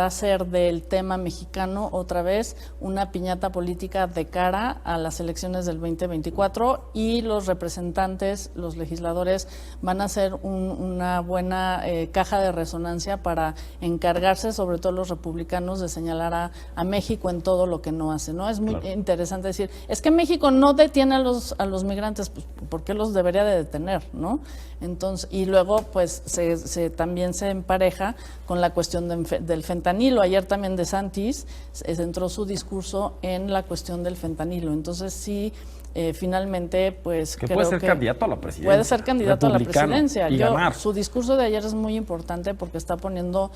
a ser del tema mexicano otra vez una piñata política de cara a las elecciones del 2024, y los representantes, los legisladores van a ser una buena caja de resonancia para encargarse, sobre todo los republicanos, de señalar a México en todo lo que no hace, ¿no? Es muy interesante decir, es que México no detiene a los migrantes, pues ¿por qué los debería de detener, no? Entonces, y luego pues también se empareja con la cuestión del fentanilo. Ayer también DeSantis centró su discurso en la cuestión del fentanilo. Entonces sí, finalmente pues que puede ser candidato a la presidencia. Puede ser candidato a la presidencia. Y ganar. Su discurso de ayer es muy importante porque está poniendo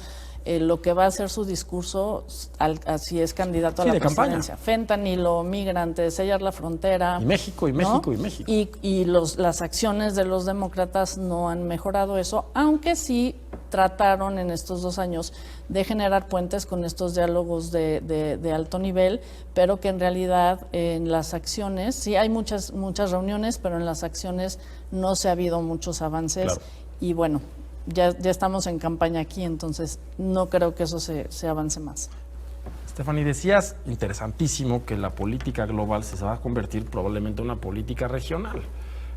lo que va a ser su discurso si es candidato a la presidencia. Campaña. Fentanilo, migrantes, sellar la frontera. Y México, y México, ¿no? Y México. Y las acciones de los demócratas no han mejorado eso, aunque sí trataron en estos 2 años de generar puentes con estos diálogos de alto nivel, pero que en realidad en las acciones, sí hay muchas reuniones, pero en las acciones no se ha habido muchos avances. Claro. Y bueno, ya estamos en campaña aquí, entonces no creo que eso se avance más. Stephanie, decías, interesantísimo, que la política global se va a convertir probablemente en una política regional.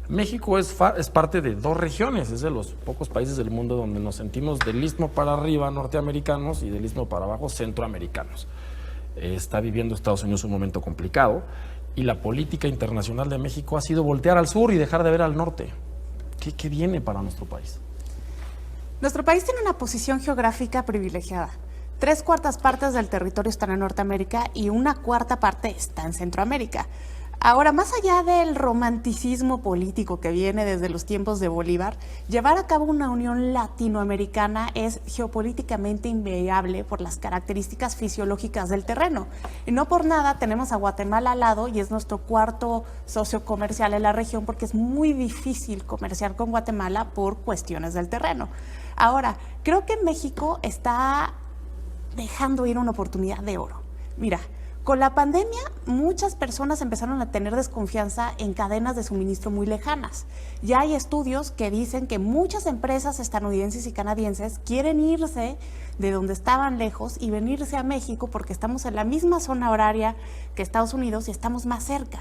México es parte de 2 regiones, es de los pocos países del mundo donde nos sentimos del istmo para arriba norteamericanos y del istmo para abajo centroamericanos. Está viviendo Estados Unidos un momento complicado, y la política internacional de México ha sido voltear al sur y dejar de ver al norte. ¿Qué viene para nuestro país? Nuestro país tiene una posición geográfica privilegiada. 3/4 partes del territorio están en Norteamérica y 1/4 parte está en Centroamérica. Ahora, más allá del romanticismo político que viene desde los tiempos de Bolívar, llevar a cabo una unión latinoamericana es geopolíticamente inviable por las características fisiológicas del terreno. Y no por nada tenemos a Guatemala al lado y es nuestro cuarto socio comercial en la región porque es muy difícil comerciar con Guatemala por cuestiones del terreno. Ahora, creo que México está dejando ir una oportunidad de oro. Mira, con la pandemia, muchas personas empezaron a tener desconfianza en cadenas de suministro muy lejanas. Ya hay estudios que dicen que muchas empresas estadounidenses y canadienses quieren irse de donde estaban lejos y venirse a México porque estamos en la misma zona horaria que Estados Unidos y estamos más cerca.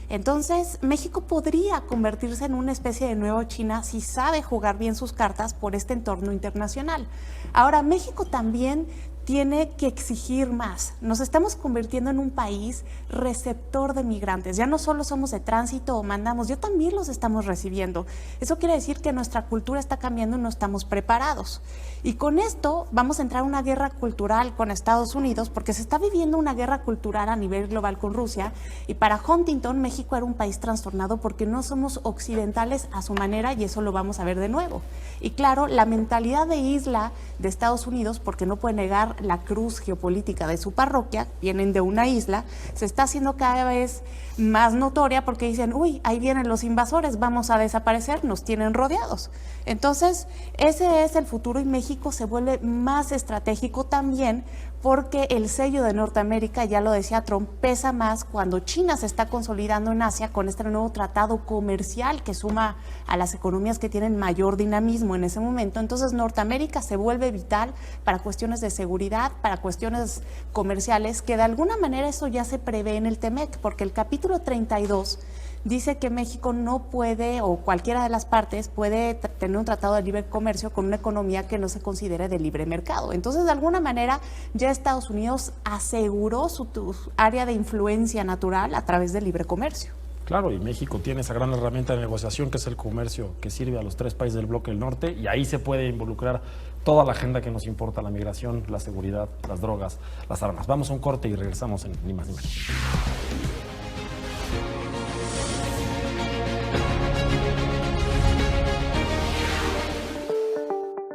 Entonces, México podría convertirse en una especie de nueva China si sabe jugar bien sus cartas por este entorno internacional. Ahora, México también tiene que exigir más. Nos estamos convirtiendo en un país receptor de migrantes. Ya no solo somos de tránsito o mandamos, ya también los estamos recibiendo. Eso quiere decir que nuestra cultura está cambiando y no estamos preparados. Y con esto vamos a entrar en una guerra cultural con Estados Unidos porque se está viviendo una guerra cultural a nivel global con Rusia. Y para Huntington, México era un país trastornado porque no somos occidentales a su manera y eso lo vamos a ver de nuevo. Y claro, la mentalidad de isla de Estados Unidos, porque no puede negar la cruz geopolítica de su parroquia, vienen de una isla, se está haciendo cada vez más notoria porque dicen, uy, ahí vienen los invasores, vamos a desaparecer, nos tienen rodeados. Entonces, ese es el futuro y México se vuelve más estratégico también porque el sello de Norteamérica, ya lo decía Trump, pesa más cuando China se está consolidando en Asia con este nuevo tratado comercial que suma a las economías que tienen mayor dinamismo en ese momento. Entonces Norteamérica se vuelve vital para cuestiones de seguridad, para cuestiones comerciales, que de alguna manera eso ya se prevé en el TEMEC, porque el capítulo 32 dice que México no puede, o cualquiera de las partes, puede tener un tratado de libre comercio con una economía que no se considere de libre mercado. Entonces, de alguna manera, ya Estados Unidos aseguró su área de influencia natural a través del libre comercio. Claro, y México tiene esa gran herramienta de negociación que es el comercio, que sirve a los 3 países del bloque del norte, y ahí se puede involucrar toda la agenda que nos importa: la migración, la seguridad, las drogas, las armas. Vamos a un corte y regresamos en Ni Más Ni Menos.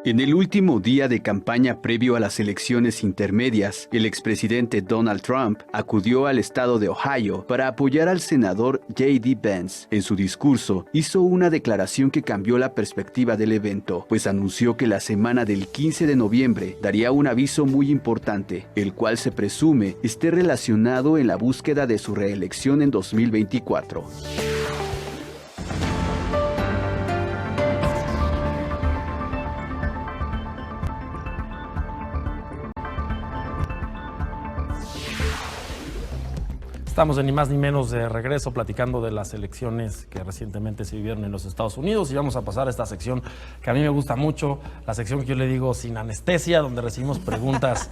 En el último día de campaña previo a las elecciones intermedias, el expresidente Donald Trump acudió al estado de Ohio para apoyar al senador J.D. Vance. En su discurso, hizo una declaración que cambió la perspectiva del evento, pues anunció que la semana del 15 de noviembre daría un aviso muy importante, el cual se presume esté relacionado en la búsqueda de su reelección en 2024. Estamos en Ni Más Ni Menos de regreso platicando de las elecciones que recientemente se vivieron en los Estados Unidos y vamos a pasar a esta sección que a mí me gusta mucho, la sección que yo le digo sin anestesia, donde recibimos preguntas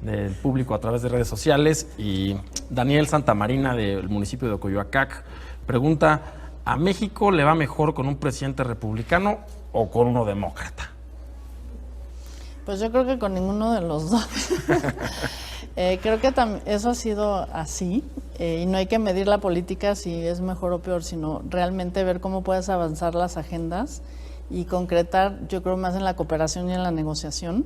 del público a través de redes sociales. Y Daniel Santamarina del municipio de Coyoacac pregunta: ¿a México le va mejor con un presidente republicano o con uno demócrata? Pues yo creo que con ninguno de los dos. Creo que eso ha sido así y no hay que medir la política si es mejor o peor, sino realmente ver cómo puedes avanzar las agendas y concretar, yo creo, más en la cooperación y en la negociación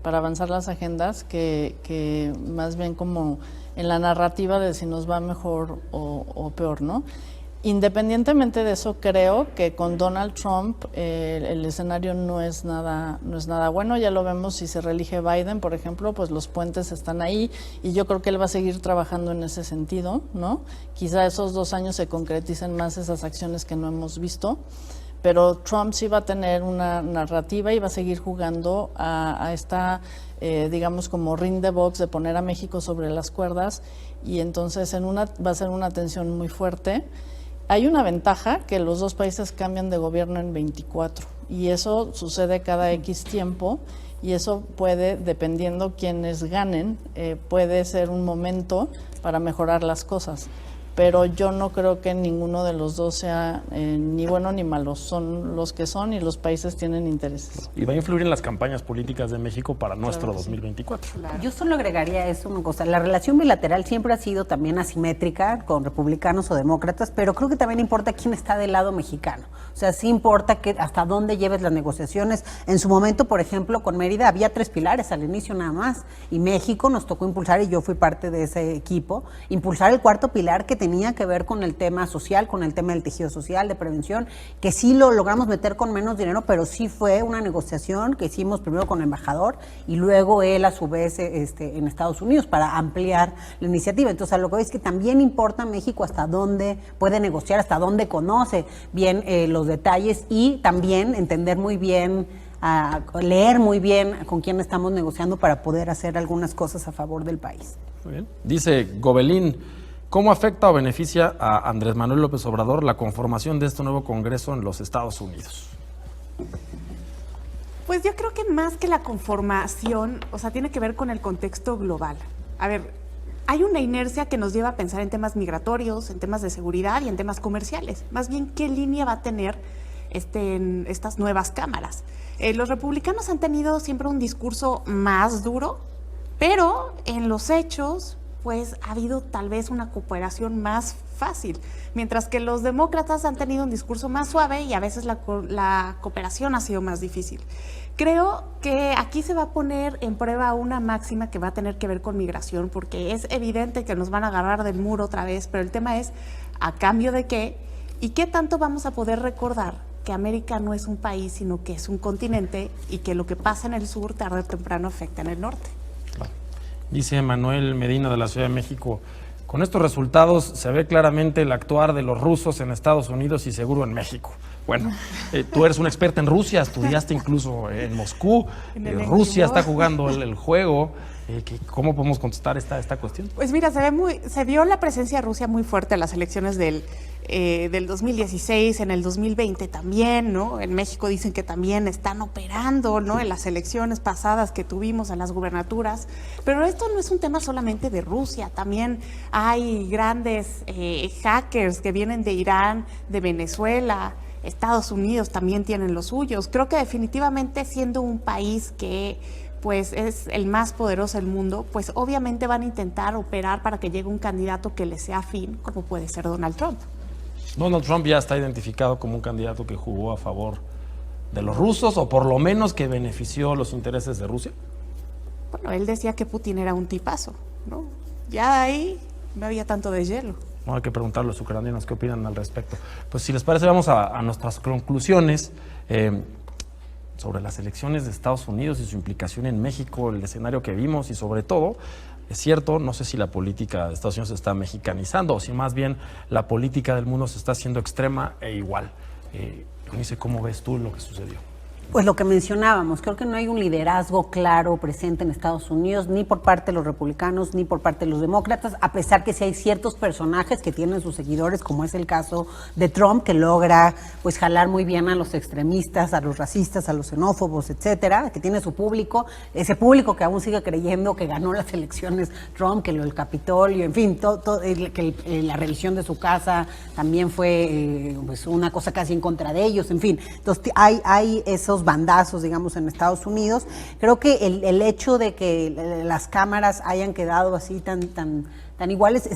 para avanzar las agendas que más bien como en la narrativa de si nos va mejor o peor, ¿no? Independientemente de eso, creo que con Donald Trump el escenario no es nada bueno. Ya lo vemos si se reelige Biden, por ejemplo, pues los puentes están ahí y yo creo que él va a seguir trabajando en ese sentido, ¿no? Quizá esos 2 años se concreticen más esas acciones que no hemos visto, pero Trump sí va a tener una narrativa y va a seguir jugando a esta, digamos, como ring the box de poner a México sobre las cuerdas y entonces va a ser una tensión muy fuerte. Hay una ventaja, que los 2 países cambian de gobierno en 24 y eso sucede cada X tiempo y eso puede, dependiendo quiénes ganen, puede ser un momento para mejorar las cosas. pero yo no creo que ninguno de los dos sea ni bueno ni malo, son los que son y los países tienen intereses. Y va a influir en las campañas políticas de México para nuestro 2024. Claro. Yo solo agregaría eso una cosa, la relación bilateral siempre ha sido también asimétrica con republicanos o demócratas, pero creo que también importa quién está del lado mexicano. O sea, sí importa que hasta dónde lleves las negociaciones. En su momento, por ejemplo, con Mérida había 3 pilares al inicio nada más, y México nos tocó impulsar, y yo fui parte de ese equipo, impulsar el 4º pilar que tenía que ver con el tema social, con el tema del tejido social, de prevención, que sí lo logramos meter con menos dinero, pero sí fue una negociación que hicimos primero con el embajador y luego él a su vez en Estados Unidos para ampliar la iniciativa. Entonces, a lo que veo es que también importa México hasta dónde puede negociar, hasta dónde conoce bien los detalles y también entender muy bien, leer muy bien con quién estamos negociando para poder hacer algunas cosas a favor del país. Muy bien. Dice Gobelín, ¿cómo afecta o beneficia a Andrés Manuel López Obrador la conformación de este nuevo Congreso en los Estados Unidos? Pues yo creo que más que la conformación, o sea, tiene que ver con el contexto global. A ver, hay una inercia que nos lleva a pensar en temas migratorios, en temas de seguridad y en temas comerciales. Más bien, ¿qué línea va a tener en estas nuevas cámaras? Los republicanos han tenido siempre un discurso más duro, pero en los hechos, pues ha habido tal vez una cooperación más fácil, mientras que los demócratas han tenido un discurso más suave y a veces la cooperación ha sido más difícil. Creo que aquí se va a poner en prueba una máxima que va a tener que ver con migración, porque es evidente que nos van a agarrar del muro otra vez, pero el tema es a cambio de qué y qué tanto vamos a poder recordar que América no es un país, sino que es un continente y que lo que pasa en el sur tarde o temprano afecta en el norte. Dice Manuel Medina de la Ciudad de México, con estos resultados se ve claramente el actuar de los rusos en Estados Unidos y seguro en México. Bueno, tú eres una experta en Rusia, estudiaste incluso en Moscú, Rusia está jugando el juego. ¿Cómo podemos contestar esta cuestión? Pues mira, se vio la presencia de Rusia muy fuerte en las elecciones del 2016, en el 2020 también, ¿no? En México dicen que también están operando, ¿no? En las elecciones pasadas que tuvimos en las gubernaturas. Pero esto no es un tema solamente de Rusia, también hay grandes hackers que vienen de Irán, de Venezuela. Estados Unidos también tienen los suyos. Creo que definitivamente siendo un país que pues es el más poderoso del mundo, pues obviamente van a intentar operar para que llegue un candidato que les sea afín, como puede ser Donald Trump. Donald Trump ya está identificado como un candidato que jugó a favor de los rusos, o por lo menos que benefició los intereses de Rusia. Bueno, él decía que Putin era un tipazo, ¿no? Ya ahí no había tanto de hielo. No, hay que preguntarle a los ucranianos qué opinan al respecto. Pues si les parece, vamos a nuestras conclusiones sobre las elecciones de Estados Unidos y su implicación en México, el escenario que vimos y sobre todo, es cierto, no sé si la política de Estados Unidos se está mexicanizando o si más bien la política del mundo se está haciendo extrema e igual. Eunice, ¿cómo ves tú lo que sucedió? Pues lo que mencionábamos, creo que no hay un liderazgo claro presente en Estados Unidos, ni por parte de los republicanos, ni por parte de los demócratas, a pesar que sí hay ciertos personajes que tienen sus seguidores, como es el caso de Trump, que logra pues jalar muy bien a los extremistas, a los racistas, a los xenófobos, etcétera, que tiene su público, ese público que aún sigue creyendo que ganó las elecciones Trump, que el Capitolio, en fin, que la revisión de su casa también fue pues una cosa casi en contra de ellos, en fin. Entonces hay esos bandazos, digamos, en Estados Unidos. Creo que el hecho de que las cámaras hayan quedado así tan iguales,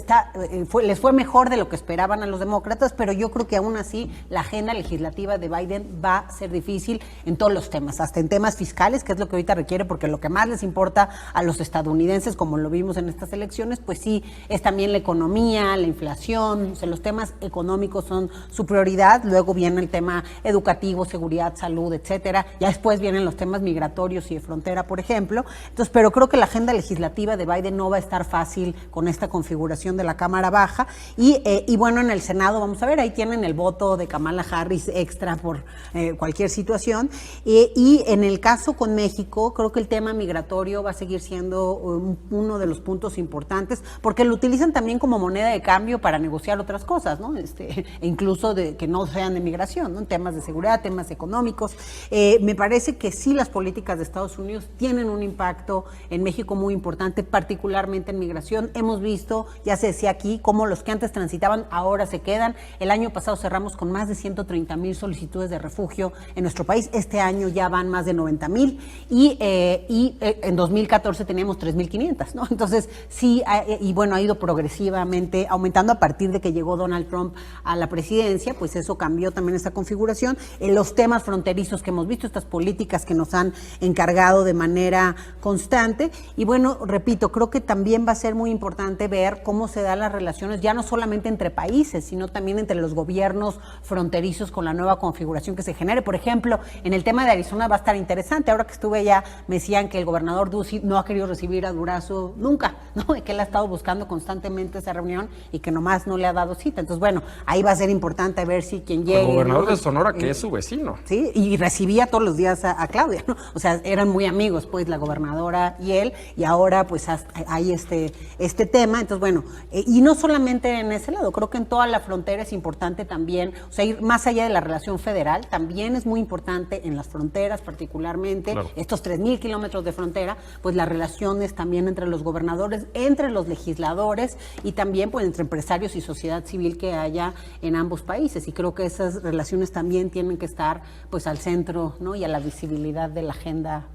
les fue mejor de lo que esperaban a los demócratas, pero yo creo que aún así la agenda legislativa de Biden va a ser difícil en todos los temas, hasta en temas fiscales, que es lo que ahorita requiere, porque lo que más les importa a los estadounidenses, como lo vimos en estas elecciones, pues sí, es también la economía, la inflación, o sea, los temas económicos son su prioridad, luego viene el tema educativo, seguridad, salud, etcétera, ya después vienen los temas migratorios y de frontera, por ejemplo. Entonces, pero creo que la agenda legislativa de Biden no va a estar fácil con esta configuración de la Cámara Baja y bueno, en el Senado vamos a ver, ahí tienen el voto de Kamala Harris extra por cualquier situación y en el caso con México creo que el tema migratorio va a seguir siendo uno de los puntos importantes porque lo utilizan también como moneda de cambio para negociar otras cosas, ¿no? Incluso de que no sean de migración, ¿no? Temas de seguridad, temas económicos. Me parece que sí las políticas de Estados Unidos tienen un impacto en México muy importante, particularmente en migración. Hemos visto visto, ya se decía aquí, cómo los que antes transitaban ahora se quedan. El año pasado cerramos con más de 130,000 solicitudes de refugio en nuestro país. Este año ya van más de 90,000 y en 2014 teníamos 3,500, ¿no? Entonces, sí, y bueno, ha ido progresivamente aumentando a partir de que llegó Donald Trump a la presidencia, pues eso cambió también esta configuración. Los temas fronterizos que hemos visto, estas políticas que nos han encargado de manera constante. Y bueno, repito, creo que también va a ser muy importante ver cómo se dan las relaciones, ya no solamente entre países, sino también entre los gobiernos fronterizos con la nueva configuración que se genere. Por ejemplo, en el tema de Arizona va a estar interesante. Ahora que estuve allá, me decían que el gobernador Ducey no ha querido recibir a Durazo nunca, ¿no? Y que él ha estado buscando constantemente esa reunión y que nomás no le ha dado cita. Entonces, bueno, ahí va a ser importante ver si quien llegue. El gobernador, ¿no?, de Sonora, que es su vecino. Sí, y recibía todos los días a Claudia, ¿no? O sea, eran muy amigos, pues, la gobernadora y él, y ahora, pues, hay este tema. Entonces, bueno, y no solamente en ese lado, creo que en toda la frontera es importante también, o sea, ir más allá de la relación federal, también es muy importante en las fronteras, particularmente, claro, estos 3,000 kilómetros de frontera, pues las relaciones también entre los gobernadores, entre los legisladores y también, pues, entre empresarios y sociedad civil que haya en ambos países. Y creo que esas relaciones también tienen que estar, pues, al centro, ¿no?, y a la visibilidad de la agenda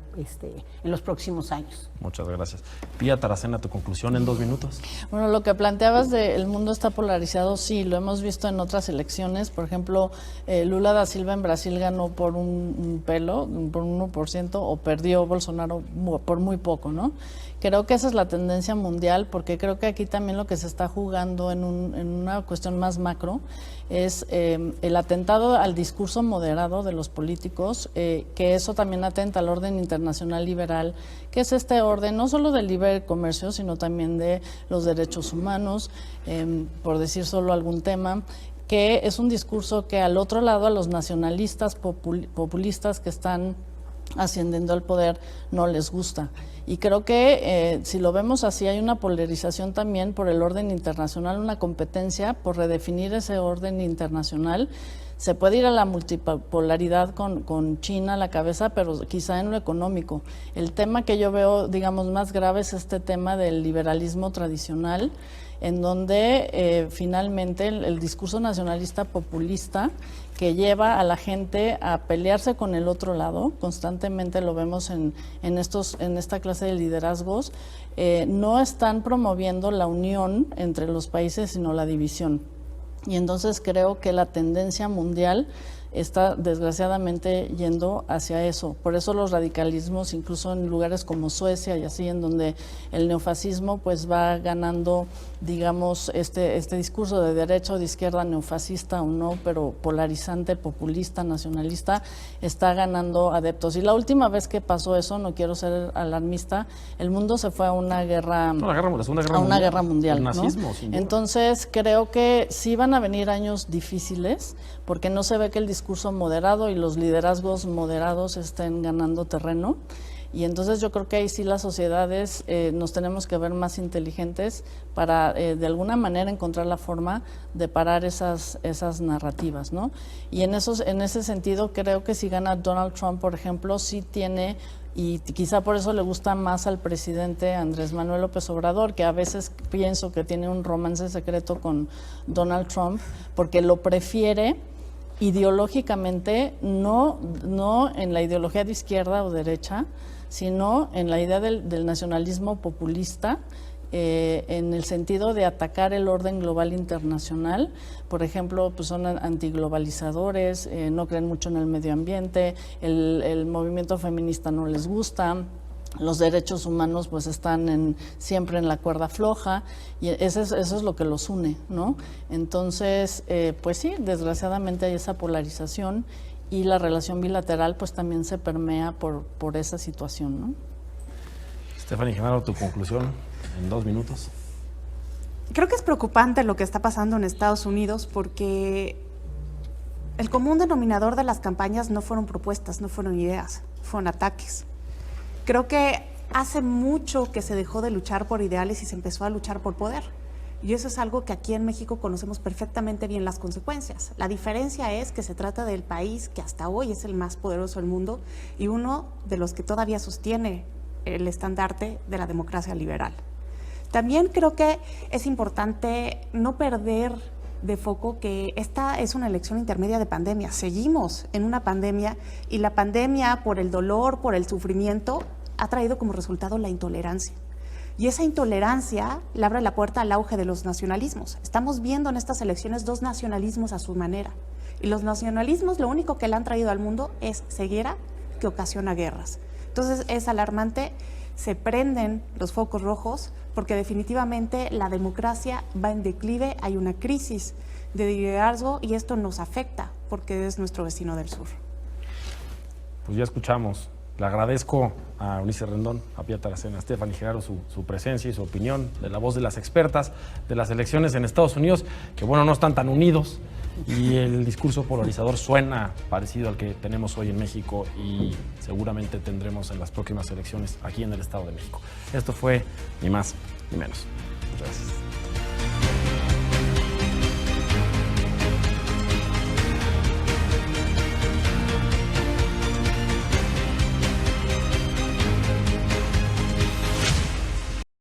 en los próximos años. Muchas gracias. Pía Taracena, tu conclusión en 2 minutos. Bueno, lo que planteabas de el mundo está polarizado, sí, lo hemos visto en otras elecciones. Por ejemplo, Lula da Silva en Brasil ganó por un pelo, por un 1%, o perdió Bolsonaro por muy poco, ¿no? Creo que esa es la tendencia mundial, porque creo que aquí también lo que se está jugando en una cuestión más macro es el atentado al discurso moderado de los políticos, que eso también atenta al orden internacional liberal, que es este orden no solo del libre comercio, sino también de los derechos humanos, por decir solo algún tema, que es un discurso que al otro lado a los nacionalistas populistas que están ascendiendo al poder no les gusta. Y creo que si lo vemos así, hay una polarización también por el orden internacional, una competencia por redefinir ese orden internacional. Se puede ir a la multipolaridad con China a la cabeza, pero quizá en lo económico. El tema que yo veo, digamos, más grave es este tema del liberalismo tradicional, en donde finalmente el discurso nacionalista populista que lleva a la gente a pelearse con el otro lado, constantemente lo vemos en esta clase de liderazgos, no están promoviendo la unión entre los países, sino la división. Y entonces creo que la tendencia mundial está desgraciadamente yendo hacia eso. Por eso los radicalismos, incluso en lugares como Suecia y así, en donde el neofascismo pues va ganando, digamos, este discurso de derecha o de izquierda, neofascista o no, pero polarizante, populista, nacionalista, está ganando adeptos. Y la última vez que pasó eso, no quiero ser alarmista, el mundo se fue a una guerra, guerra mundial, el nazismo, ¿no? Entonces creo que sí van a venir años difíciles, porque no se ve que el discurso moderado y los liderazgos moderados estén ganando terreno. Y entonces yo creo que ahí sí las sociedades nos tenemos que ver más inteligentes para de alguna manera encontrar la forma de parar esas narrativas, ¿no? Y en ese sentido creo que si gana Donald Trump, por ejemplo, sí tiene, y quizá por eso le gusta más al presidente Andrés Manuel López Obrador, que a veces pienso que tiene un romance secreto con Donald Trump, porque lo prefiere ideológicamente, no en la ideología de izquierda o derecha, sino en la idea del nacionalismo populista, en el sentido de atacar el orden global internacional. Por ejemplo, pues son antiglobalizadores, no creen mucho en el medio ambiente, el movimiento feminista no les gusta, los derechos humanos pues están siempre en la cuerda floja, y eso es lo que los une, ¿no? Entonces, pues sí, desgraciadamente hay esa polarización, y la relación bilateral pues también se permea por esa situación, ¿no? Stephanie Genaro, tu conclusión en 2 minutos. Creo que es preocupante lo que está pasando en Estados Unidos, porque el común denominador de las campañas no fueron propuestas, no fueron ideas, fueron ataques. Creo que hace mucho que se dejó de luchar por ideales y se empezó a luchar por poder. Y eso es algo que aquí en México conocemos perfectamente bien las consecuencias. La diferencia es que se trata del país que hasta hoy es el más poderoso del mundo y uno de los que todavía sostiene el estandarte de la democracia liberal. También creo que es importante no perder de foco que esta es una elección intermedia de pandemia. Seguimos en una pandemia y la pandemia, por el dolor, por el sufrimiento, ha traído como resultado la intolerancia. Y esa intolerancia le abre la puerta al auge de los nacionalismos. Estamos viendo en estas elecciones dos nacionalismos a su manera. Y los nacionalismos lo único que le han traído al mundo es ceguera que ocasiona guerras. Entonces es alarmante, se prenden los focos rojos porque definitivamente la democracia va en declive, hay una crisis de liderazgo y esto nos afecta porque es nuestro vecino del sur. Pues ya escuchamos. Le agradezco a Ulises Rendón, a Pía Taracena, a Stephanie Gerardo su presencia y su opinión de la voz de las expertas de las elecciones en Estados Unidos, que bueno, no están tan unidos y el discurso polarizador suena parecido al que tenemos hoy en México y seguramente tendremos en las próximas elecciones aquí en el Estado de México. Esto fue Ni Más Ni Menos. Muchas gracias.